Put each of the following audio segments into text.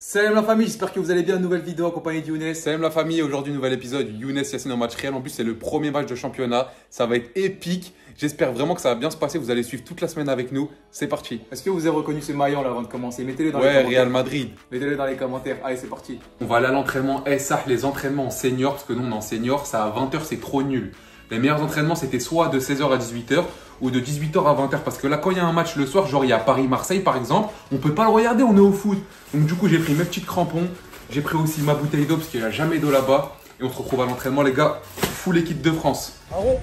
Salam la famille, j'espère que vous allez bien. Nouvelle vidéo accompagnée de Younes. Salam la famille, aujourd'hui nouvel épisode. Younes Yassine en match réel. En plus, c'est le premier match de championnat. Ça va être épique. J'espère vraiment que ça va bien se passer. Vous allez suivre toute la semaine avec nous. C'est parti. Est-ce que vous avez reconnu ce maillot là avant de commencer? Mettez-le dans les commentaires. Real Madrid. Mettez-le dans les commentaires. Allez, c'est parti. On va aller à l'entraînement SAH, les entraînements en senior, parce que nous on est en senior. Ça à 20h, c'est trop nul. Les meilleurs entraînements, c'était soit de 16h à 18h ou de 18h à 20h. Parce que là, quand il y a un match le soir, genre il y a Paris-Marseille par exemple, on peut pas le regarder, on est au foot. Donc du coup, j'ai pris mes petites crampons. J'ai pris aussi ma bouteille d'eau parce qu'il n'y a jamais d'eau là-bas. Et on se retrouve à l'entraînement, les gars. Full équipe de France. Aaron,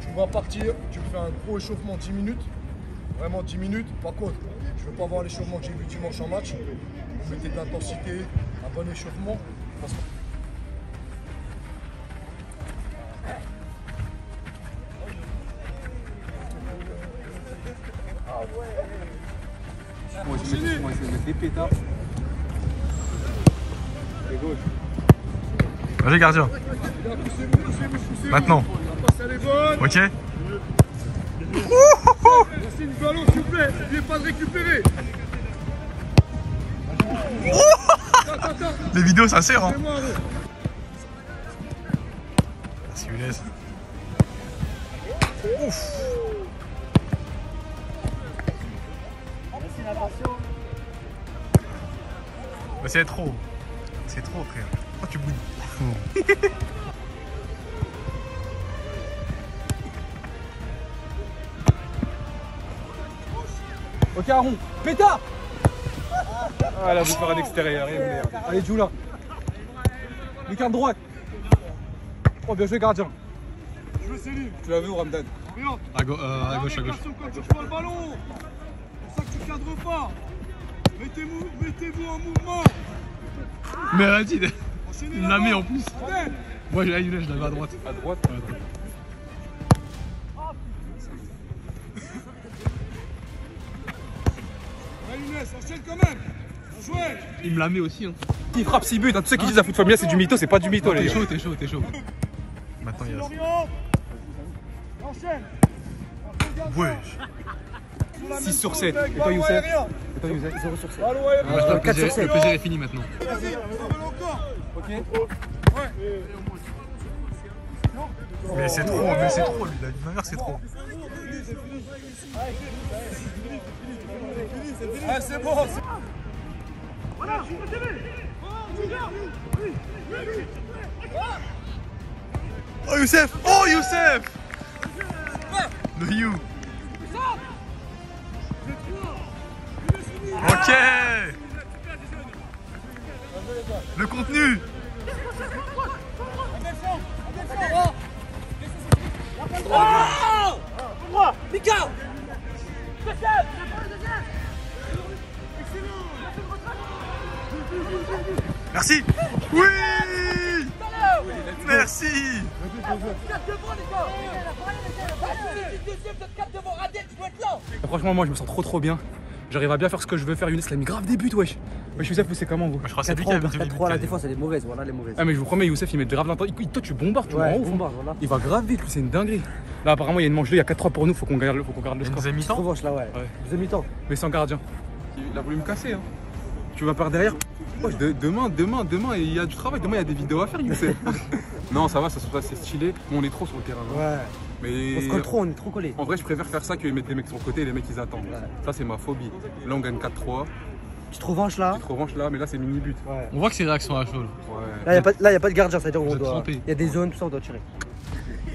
tu vas partir, tu me fais un gros échauffement 10 minutes. Vraiment 10 minutes. Par contre, je ne veux pas voir l'échauffement que j'ai vu dimanche en match. Vous mettez de l'intensité, un bon échauffement. Moi, je vais essayer de mettre des pétards. Et gauche. Vas-y gardien. Poussez-vous. Maintenant. La passe elle est bonne. Ok. Laissez une ballon s'il vous plaît. N'oubliez pas de récupérer. Attends. Les vidéos ça sert hein. C'est moi, Aaron. Merci Younes. Ouf. Mais c'est trop. C'est trop frère. Pourquoi tu boudes? Ok, Aaron. Pétard. Ah là, vous faire un extérieur. Allez, joue là. Lucarne droite. Oh, bien joué, gardien. Je veux Céline. Tu l'as vu ou Ramdan? Regarde. À gauche. Quand tu reçois le ballon. C'est pour ça que tu cadres pas. Mettez-vous en mouvement. Mais vas-y, Enchaînez il me l'a mis là-bas. en plus. Allez. Moi j'ai Younes, je l'avais à droite. À droite. Ouais, à droite. Ouais, Younes, enchaîne quand même. Bien joué. Il me l'a mis aussi hein. Il frappe 6 buts. Tous ceux qui disent à foot familial, c'est du mytho. C'est pas du mytho, les T'es gars. chaud, t'es chaud. Maintenant il y a. Lorient. Enchaîne. Wesh. 6 sur 7. Et toi, Youssef? Et toi, Youssef? 0 sur 7. Ballon aérien. Le plaisir est fini maintenant. Vas-y, encore. Ok. Ouais. Mais c'est trop, lui, la vie de ma mère c'est trop. Ah, c'est bon. Oh Youssef! Oh Youssef! Le You! Ok! Le contenu! Merci! Oui! Merci! Franchement, moi, je me sens trop bien. J'arrive à bien faire ce que je veux faire. Younes, il a mis grave des buts, wesh. Wesh, Youssef, vous, c'est comment, vous? Je crois que c'est lui qui a mis 4-3, la défense elle est mauvaise, voilà les mauvaises. Ah, mais je vous promets, Youssef, il met grave l'intensité. Toi, tu bombardes, tu Ouais, m'en ouf. bombarde, voilà. Il va grave vite, lui, c'est une dinguerie. Là, apparemment, il y a une manche 2, il y a 4-3 pour nous, faut qu'on garde le Une score. deuxième mi-temps? Revanche là, ouais. Ouais. Deuxième mi-temps. Mais sans gardien. Il a voulu me casser, hein. Tu vas par derrière. Wesh, demain, il y a du travail. Demain, il y a des vidéos à faire, Youssef. Non, ça va, ça se passe, c'est stylé. Bon, on est trop sur le terrain. Hein. Ouais. Mais On se colle trop, on est trop collés. en vrai, je préfère faire ça que mettre les mecs sur le côté et les mecs ils attendent. Ouais. Ça, c'est ma phobie. Là, on gagne 4-3. Petite revanche là. Petite revanche là, mais là, c'est mini-but. Ouais. On voit que c'est réaction à chaud. Ouais. Là, il n'y a pas de gardien, c'est-à-dire Vous qu'on êtes doit. trempés. Il y a des zones, tout ça, on doit tirer.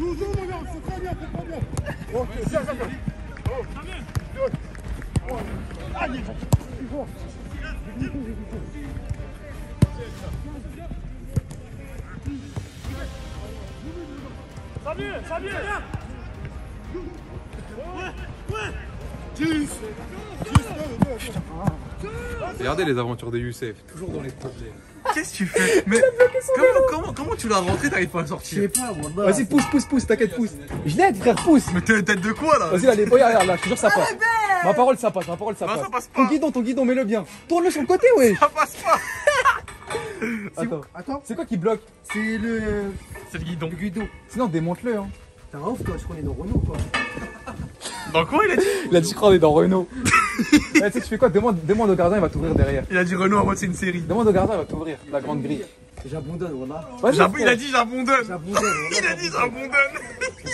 Nous, mon gars, c'est très bien, Ok, viens. Allez, ça vient. Regardez les aventures de Youssef, toujours dans les problèmes. Qu'est-ce que tu fais? Mais comment tu l'as rentré, t'arrives pas à Je sortir? sais pas, moi. Vas-y, pousse, t'inquiète, pousse. Je l'aide, frère, pousse. Mais t'es tête de quoi là? Vas-y, allez, regarde là, je te jure, ça passe. Ma parole, ça passe. Non, ça passe pas. Ton guidon, mets-le bien. Tourne-le sur le côté, ouais. Ça passe pas. Attends, c'est quoi qui bloque? C'est le C'est le guidon. guidon. Sinon, démonte-le. Hein. T'es un ouf, toi, je crois qu'on est dans Renault, quoi. Dans quoi il a dit? Il a dit, je crois, on est dans Renault. Tu sais, tu fais quoi? Demande au gardien, il va t'ouvrir derrière. Il a dit Renault en mode c'est une série. Demande au gardien, il va t'ouvrir la grande grille. J'abandonne, voilà. Vas-y, Il a dit j'abandonne. J'abandonne. Il a dit j'abandonne.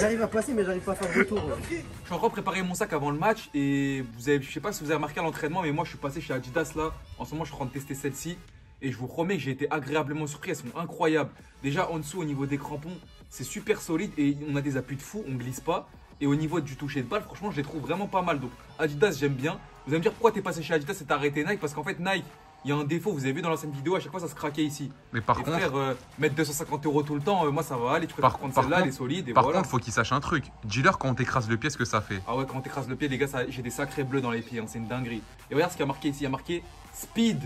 J'arrive à passer, mais j'arrive pas à faire le retour. Je suis en train de préparer mon sac avant le match et je sais pas si vous avez remarqué à l'entraînement, mais moi je suis passé chez Adidas là. En ce moment, je suis en train de tester celle-ci et je vous promets que j'ai été agréablement surpris. Elles sont incroyables. Déjà en dessous, au niveau des crampons, c'est super solide et on a des appuis de fou, on glisse pas. Et au niveau du toucher de balle, franchement, je les trouve vraiment pas mal. Donc Adidas, j'aime bien. Vous allez me dire pourquoi t'es passé chez Adidas et t'as arrêté Nike? Parce qu'en fait, Nike, il y a un défaut. Vous avez vu dans l'ancienne vidéo, à chaque fois ça se craquait ici. Mais par Et contre, frère, mettre 250 € tout le temps, moi ça va aller. Tu préfères prendre celle-là, elle est solide. Et par voilà. contre, faut qu'il sache un truc. Dis-leur quand on t'écrase le pied, ce que ça fait. Ah ouais, quand t'écrases le pied, les gars, j'ai des sacrés bleus dans les pieds, hein, c'est une dinguerie. Et regarde ce qu'il y a marqué ici, il y a marqué Speed.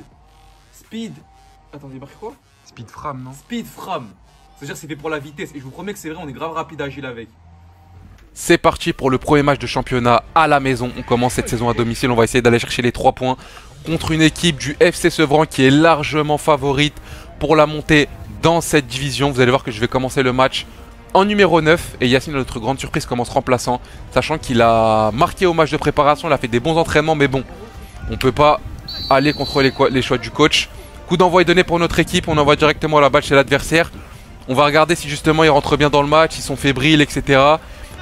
Speed. Attendez, il y a marqué quoi? Speed Fram, non? Speed Fram. C'est-à-dire que c'est fait pour la vitesse. Et je vous promets que c'est vrai, on est grave rapide, agile avec. C'est parti pour le premier match de championnat à la maison. On commence cette saison à domicile. On va essayer d'aller chercher les 3 points contre une équipe du FC Sevran qui est largement favorite pour la montée dans cette division. Vous allez voir que je vais commencer le match en numéro 9. Et Yacine, à notre grande surprise, commence remplaçant. Sachant qu'il a marqué au match de préparation. Il a fait des bons entraînements. Mais bon, on ne peut pas aller contre les choix du coach. Coup d'envoi est donné pour notre équipe. On envoie directement la balle chez l'adversaire. On va regarder si justement ils rentrent bien dans le match, ils sont fébriles, etc.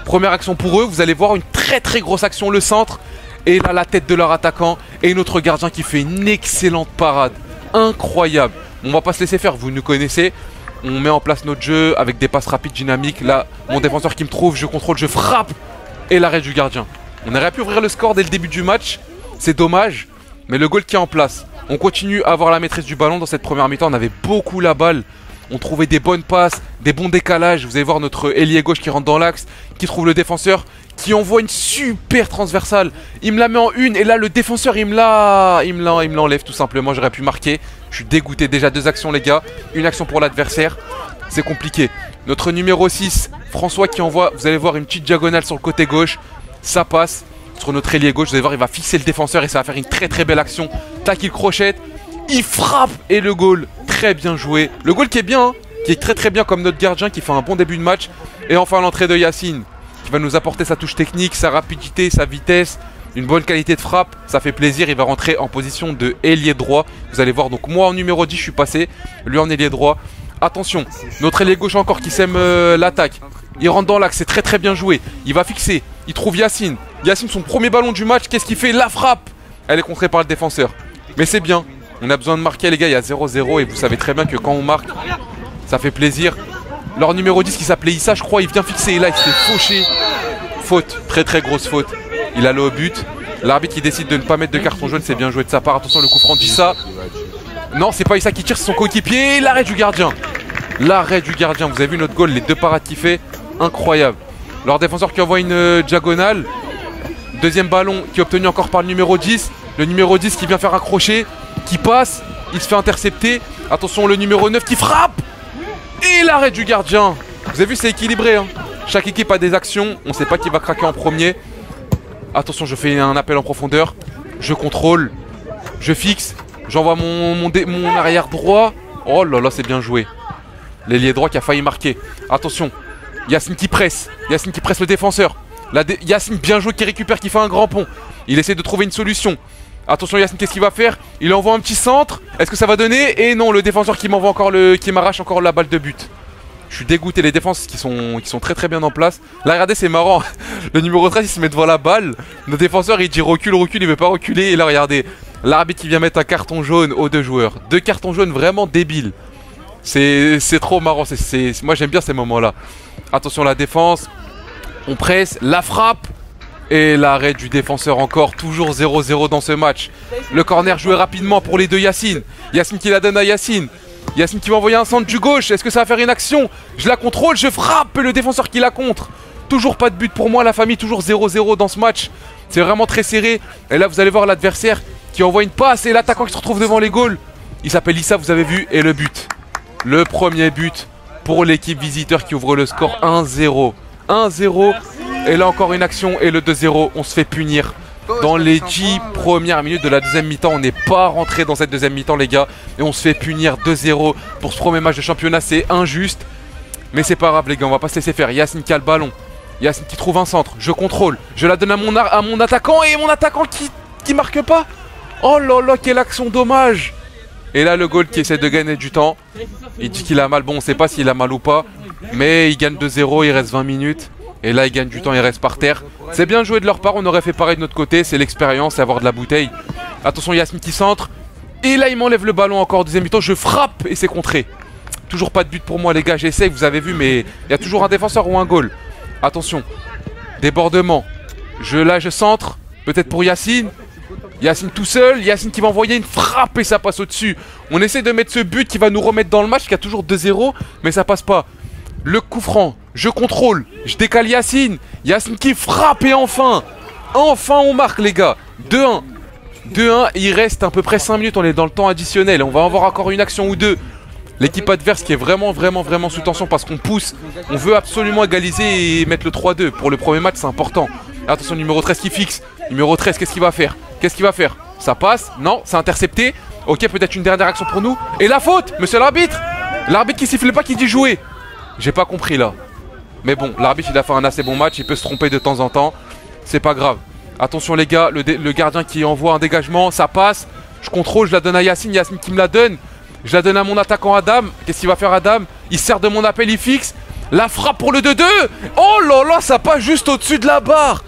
Première action pour eux, vous allez voir une très grosse action, le centre. Et là, la tête de leur attaquant et notre gardien qui fait une excellente parade. Incroyable. On va pas se laisser faire, vous nous connaissez. On met en place notre jeu avec des passes rapides, dynamiques. Là, mon défenseur qui me trouve, je contrôle, je frappe. Et l'arrêt du gardien. On aurait pu ouvrir le score dès le début du match. C'est dommage, mais le goal qui est en place. On continue à avoir la maîtrise du ballon dans cette première mi-temps. On avait beaucoup la balle. On trouvait des bonnes passes, des bons décalages. Vous allez voir notre ailier gauche qui rentre dans l'axe, qui trouve le défenseur, qui envoie une super transversale. Il me la met en une et là le défenseur il me l'enlève tout simplement. J'aurais pu marquer. Je suis dégoûté. Déjà 2 actions les gars. Une action pour l'adversaire. C'est compliqué. Notre numéro 6, François qui envoie, vous allez voir une petite diagonale sur le côté gauche. Ça passe sur notre ailier gauche. Vous allez voir il va fixer le défenseur et ça va faire une très belle action. Tac, il crochette. Il frappe et le goal. Très bien joué. Le goal qui est bien, hein, qui est très bien comme notre gardien qui fait un bon début de match. Et enfin l'entrée de Yacine qui va nous apporter sa touche technique, sa rapidité, sa vitesse, une bonne qualité de frappe. Ça fait plaisir. Il va rentrer en position de ailier droit. Vous allez voir, donc moi en numéro 10 je suis passé, lui en ailier droit. Attention, notre ailier gauche encore qui sème l'attaque. Il rentre dans l'axe, c'est très bien joué. Il va fixer, il trouve Yacine. Yacine, son premier ballon du match, qu'est-ce qu'il fait? La frappe. Elle est contrée par le défenseur. Mais c'est bien. On a besoin de marquer les gars, il y a 0-0 et vous savez très bien que quand on marque, ça fait plaisir. Leur numéro 10 qui s'appelait Issa, je crois, il vient fixer et là il se fait faucher. Faute, très grosse faute. Il allait au but. L'arbitre qui décide de ne pas mettre de carton jaune, c'est bien joué de sa part. Attention le coup franc d'Issa. Non, c'est pas Issa qui tire, c'est son coéquipier. L'arrêt du gardien. L'arrêt du gardien, vous avez vu notre goal, les 2 parades qu'il fait. Incroyable. Leur défenseur qui envoie une diagonale. Deuxième ballon qui est obtenu encore par le numéro 10. Le numéro 10 qui vient faire accrocher. Qui passe, il se fait intercepter. Attention le numéro 9 qui frappe. Et l'arrêt du gardien. Vous avez vu, c'est équilibré hein. Chaque équipe a des actions. On ne sait pas qui va craquer en premier. Attention, je fais un appel en profondeur. Je contrôle. Je fixe. J'envoie mon arrière droit. Oh là là, c'est bien joué. L'ailier droit qui a failli marquer. Attention, Yacine qui presse. Yacine qui presse le défenseur. Yacine bien joué qui récupère, qui fait un grand pont. Il essaie de trouver une solution. Attention Yacine, qu'est-ce qu'il va faire? Il envoie un petit centre. Est-ce que ça va donner? Et non, le défenseur qui m'envoie encore qui m'arrache encore la balle de but. Je suis dégoûté, les défenses qui sont très bien en place. Là regardez, c'est marrant. Le numéro 13 il se met devant la balle. Le défenseur il dit recule, il veut pas reculer. Et là regardez, l'arbitre qui vient mettre un carton jaune aux 2 joueurs. 2 cartons jaunes vraiment débiles. C'est trop marrant, moi j'aime bien ces moments là. Attention la défense. On presse, la frappe. Et l'arrêt du défenseur encore, toujours 0-0 dans ce match. Le corner joué rapidement pour les 2 Yacine. Yacine qui la donne à Yacine. Yacine qui va envoyer un centre du gauche. Est-ce que ça va faire une action? Je la contrôle, je frappe. Et le défenseur qui la contre. Toujours pas de but pour moi, la famille. Toujours 0-0 dans ce match. C'est vraiment très serré. Et là, vous allez voir l'adversaire qui envoie une passe. Et l'attaquant qui se retrouve devant les goals. Il s'appelle Issa, vous avez vu. Et le but. Le premier but pour l'équipe visiteur qui ouvre le score 1-0. 1-0. Et là encore une action et le 2-0, on se fait punir dans les 10 premières minutes de la deuxième mi-temps. On n'est pas rentré dans cette deuxième mi-temps les gars. Et on se fait punir 2-0 pour ce premier match de championnat. C'est injuste. Mais c'est pas grave les gars, on va pas se laisser faire. Yacine qui a le ballon. Yacine qui trouve un centre. Je contrôle. Je la donne à mon attaquant. Et mon attaquant qui marque pas. Oh là là, quelle action dommage. Et là, le goal qui essaie de gagner du temps. Il dit qu'il a mal. Bon, on ne sait pas s'il a mal ou pas. Mais il gagne 2-0, il reste 20 minutes. Et là, il gagne du temps, il reste par terre. C'est bien joué de leur part, on aurait fait pareil de notre côté. C'est l'expérience, c'est avoir de la bouteille. Attention, Yasmine qui centre. Et là, il m'enlève le ballon encore, deuxième mi-temps. Je frappe et c'est contré. Toujours pas de but pour moi, les gars. J'essaye, vous avez vu, mais il y a toujours un défenseur ou un goal. Attention. Débordement. Là, je centre. Peut-être pour Yacine. Yacine tout seul. Yacine qui va envoyer une frappe et ça passe au-dessus. On essaie de mettre ce but qui va nous remettre dans le match, qui a toujours 2-0, mais ça passe pas. Le coup franc. Je contrôle. Je décale Yacine. Yacine qui frappe et enfin. Enfin, on marque, les gars. 2-1. 2-1. Il reste à peu près 5 minutes. On est dans le temps additionnel. On va avoir encore une action ou deux. L'équipe adverse qui est vraiment sous tension parce qu'on pousse. On veut absolument égaliser et mettre le 3-2. Pour le premier match, c'est important. Attention, numéro 13 qui fixe. Numéro 13, qu'est-ce qu'il va faire? Qu'est-ce qu'il va faire? Ça passe? Non, c'est intercepté. Ok, peut-être une dernière action pour nous. Et la faute, monsieur l'arbitre. L'arbitre qui siffle pas, qui dit jouer. J'ai pas compris là. Mais bon, l'arbitre il a fait un assez bon match. Il peut se tromper de temps en temps. C'est pas grave. Attention les gars, le gardien qui envoie un dégagement. Ça passe. Je contrôle, je la donne à Yacine. Yacine qui me la donne. Je la donne à mon attaquant Adam. Qu'est-ce qu'il va faire Adam? Il sert de mon appel, il fixe. La frappe pour le 2-2. Oh là là, ça passe juste au-dessus de la barre.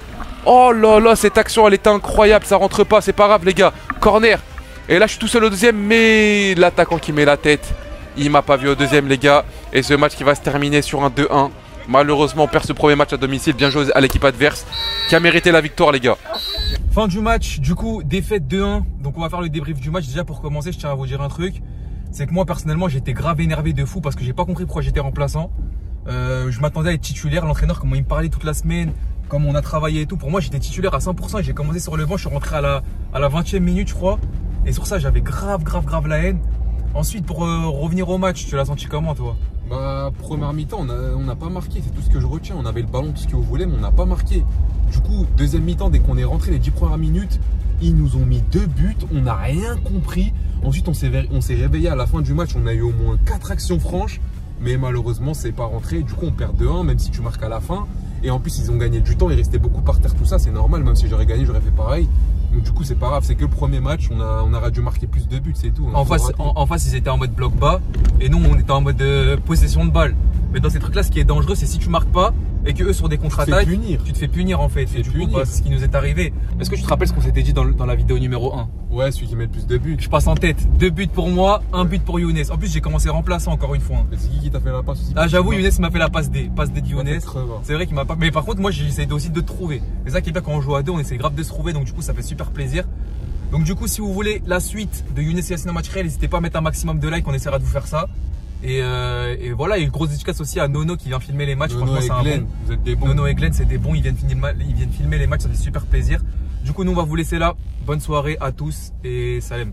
Oh là là, cette action elle était incroyable. Ça rentre pas, c'est pas grave les gars. Corner. Et là je suis tout seul au deuxième. Mais l'attaquant qui met la tête, il m'a pas vu au deuxième les gars. Et ce match qui va se terminer sur un 2-1. Malheureusement on perd ce premier match à domicile. Bien joué à l'équipe adverse qui a mérité la victoire les gars. Fin du match, du coup défaite 2-1. Donc on va faire le débrief du match. Déjà pour commencer, je tiens à vous dire un truc. C'est que moi personnellement j'étais grave énervé de fou parce que j'ai pas compris pourquoi j'étais remplaçant. Je m'attendais à être titulaire. L'entraîneur, comment il me parlait toute la semaine, comment on a travaillé et tout. Pour moi j'étais titulaire à 100%. J'ai commencé sur le banc, je suis rentré à la 20e minute je crois. Et sur ça j'avais grave la haine. Ensuite pour revenir au match, tu l'as senti comment toi? Bah première mi-temps on n'a pas marqué, c'est tout ce que je retiens. On avait le ballon, tout ce que vous voulez, mais on n'a pas marqué. Du coup deuxième mi-temps, dès qu'on est rentré les 10 premières minutes, ils nous ont mis 2 buts, on n'a rien compris. Ensuite on s'est réveillé à la fin du match, on a eu au moins 4 actions franches. Mais malheureusement c'est pas rentré, du coup on perd 2-1 même si tu marques à la fin. Et en plus ils ont gagné du temps, ils restaient beaucoup par terre, tout ça c'est normal, même si j'aurais gagné j'aurais fait pareil. Donc du coup c'est pas grave, c'est que le premier match on aurait dû marquer plus de buts, c'est tout. En face ils étaient en mode bloc bas et nous on était en mode possession de balle. Mais dans ces trucs là ce qui est dangereux c'est si tu marques pas et que eux sur des contre-attaques tu te fais punir en fait. Et du coup bah, c'est ce qui nous est arrivé. Est-ce que tu te rappelles ce qu'on s'était dit dans la vidéo numéro 1? Ouais, celui qui met le plus de buts. Je passe en tête, 2 buts pour moi, 1 but pour Younes. En plus j'ai commencé remplaçant encore une fois. C'est qui t'a fait la passe aussi? Ah j'avoue Younes m'a fait la passe D de Younes. C'est vrai qu'il m'a pas. Mais par contre moi j'essaie aussi de te trouver. C'est ça qui est bien quand on joue à deux, on essaie grave de se trouver, donc du coup ça fait super plaisir. Donc du coup si vous voulez la suite de Younes et Yacine en match réel, n'hésitez pas à mettre un maximum de likes, on essaiera de vous faire ça. Et voilà, et une grosse dédicace aussi à Nono qui vient filmer les matchs. Nono et Glenn, vous êtes des bons. Nono et Glenn c'est des bons, ils viennent filmer les matchs, ça fait super plaisir. Du coup nous on va vous laisser là. Bonne soirée à tous et salam.